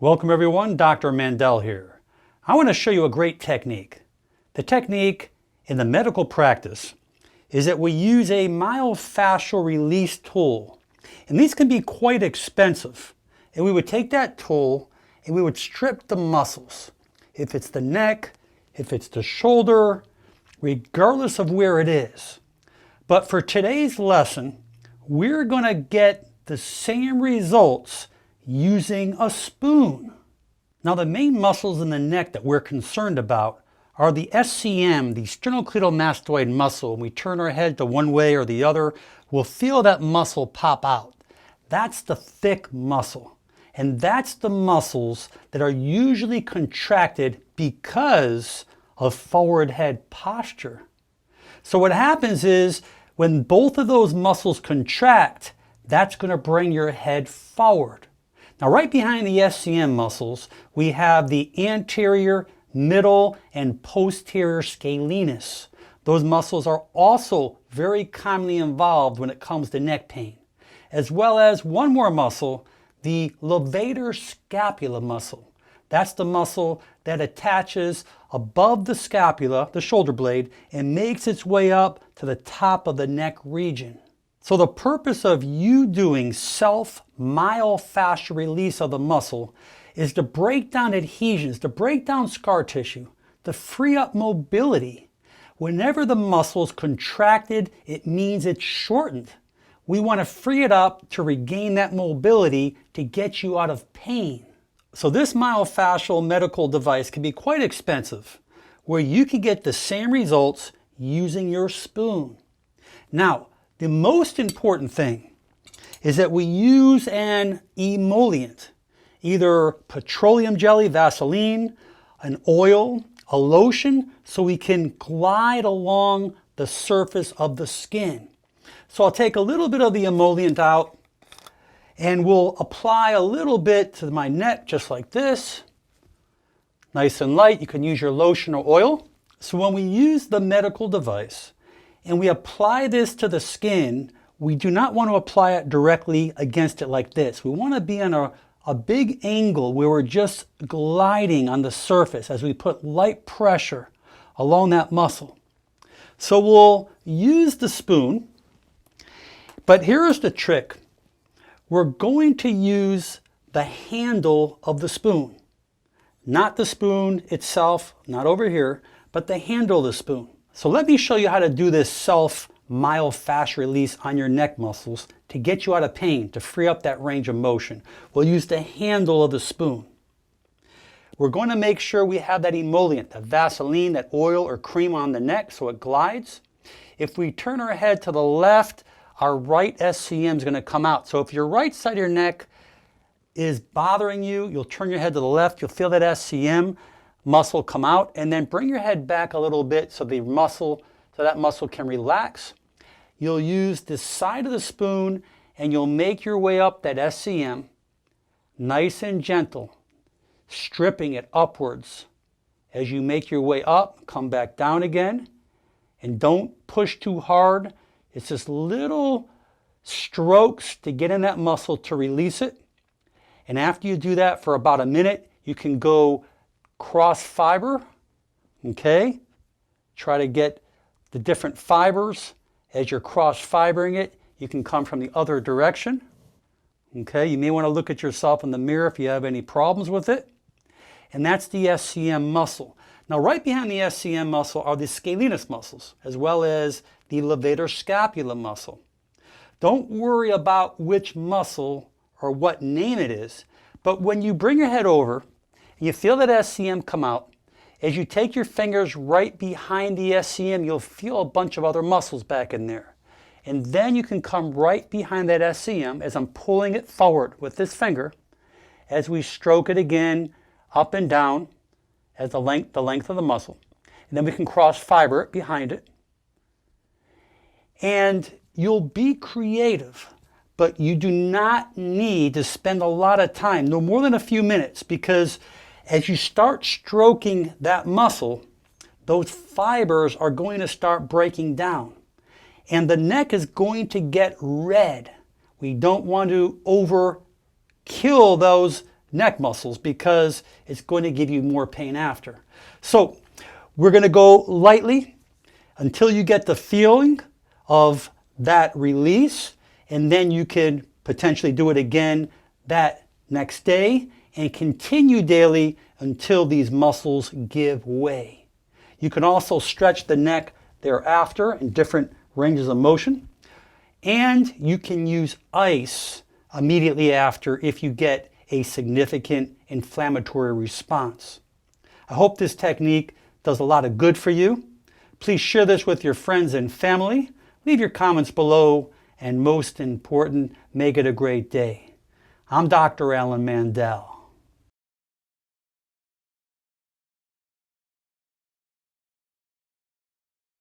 Welcome everyone, Dr. Mandell here. I want to show you a great technique. The technique in the medical practice is that we use a myofascial release tool. And these can be quite expensive. And we would take that tool and we would strip the muscles. If it's the neck, if it's the shoulder, regardless of where it is. But for today's lesson, we're going to get the same results using a spoon. Now the main muscles in the neck that we're concerned about are the SCM, the sternocleidomastoid muscle. When we turn our head to one way or the other, we'll feel that muscle pop out. That's the thick muscle. And that's the muscles that are usually contracted because of forward head posture. So what happens is when both of those muscles contract, that's going to bring your head forward. Now right behind the SCM muscles, we have the anterior, middle, and posterior scalenus. Those muscles are also very commonly involved when it comes to neck pain, as well as one more muscle, the levator scapula muscle. That's the muscle that attaches above the scapula, the shoulder blade, and makes its way up to the top of the neck region. So the purpose of you doing self-myofascial release of the muscle is to break down adhesions, to break down scar tissue, to free up mobility. Whenever the muscle is contracted, it means it's shortened. We want to free it up to regain that mobility to get you out of pain. So this myofascial medical device can be quite expensive, where you can get the same results using your spoon. Now, the most important thing is that we use an emollient, either petroleum jelly, Vaseline, an oil, a lotion, so we can glide along the surface of the skin. So I'll take a little bit of the emollient out and we'll apply a little bit to my neck just like this. Nice and light. You can use your lotion or oil. So when we use the medical device and we apply this to the skin, we do not want to apply it directly against it like this. We want to be on a big angle where we're just gliding on the surface as we put light pressure along that muscle. So we'll use the spoon, but here's the trick. We're going to use the handle of the spoon. Not the spoon itself, not over here, but the handle of the spoon. So let me show you how to do this self-myofascial release on your neck muscles to get you out of pain, to free up that range of motion. We'll use the handle of the spoon. We're going to make sure we have that emollient, that Vaseline, that oil or cream on the neck so it glides. If we turn our head to the left, our right SCM is going to come out. So if your right side of your neck is bothering you, you'll turn your head to the left, you'll feel that SCM muscle come out, and then bring your head back a little bit so that muscle can relax. You'll use the side of the spoon and you'll make your way up that SCM, nice and gentle, stripping it upwards. As you make your way up, come back down again, and don't push too hard. It's just little strokes to get in that muscle to release it. And after you do that for about a minute, you can go cross fiber, okay? Try to get the different fibers. As you're cross fibering it, you can come from the other direction, okay? You may want to look at yourself in the mirror if you have any problems with it. And that's the SCM muscle. Now right behind the SCM muscle are the scalenus muscles, as well as the levator scapula muscle. Don't worry about which muscle or what name it is, but when you bring your head over, you feel that SCM come out. As you take your fingers right behind the SCM, you'll feel a bunch of other muscles back in there. And then you can come right behind that SCM as I'm pulling it forward with this finger as we stroke it again up and down as the length of the muscle. And then we can cross fiber it behind it. And you'll be creative, but you do not need to spend a lot of time, no more than a few minutes, because as you start stroking that muscle, those fibers are going to start breaking down. And the neck is going to get red. We don't want to overkill those neck muscles because it's going to give you more pain after. So we're going to go lightly until you get the feeling of that release, and then you can potentially do it again that next day and continue daily until these muscles give way. You can also stretch the neck thereafter in different ranges of motion, and you can use ice immediately after if you get a significant inflammatory response. I hope this technique does a lot of good for you. Please share this with your friends and family. Leave your comments below, and most important, make it a great day. I'm Dr. Alan Mandell.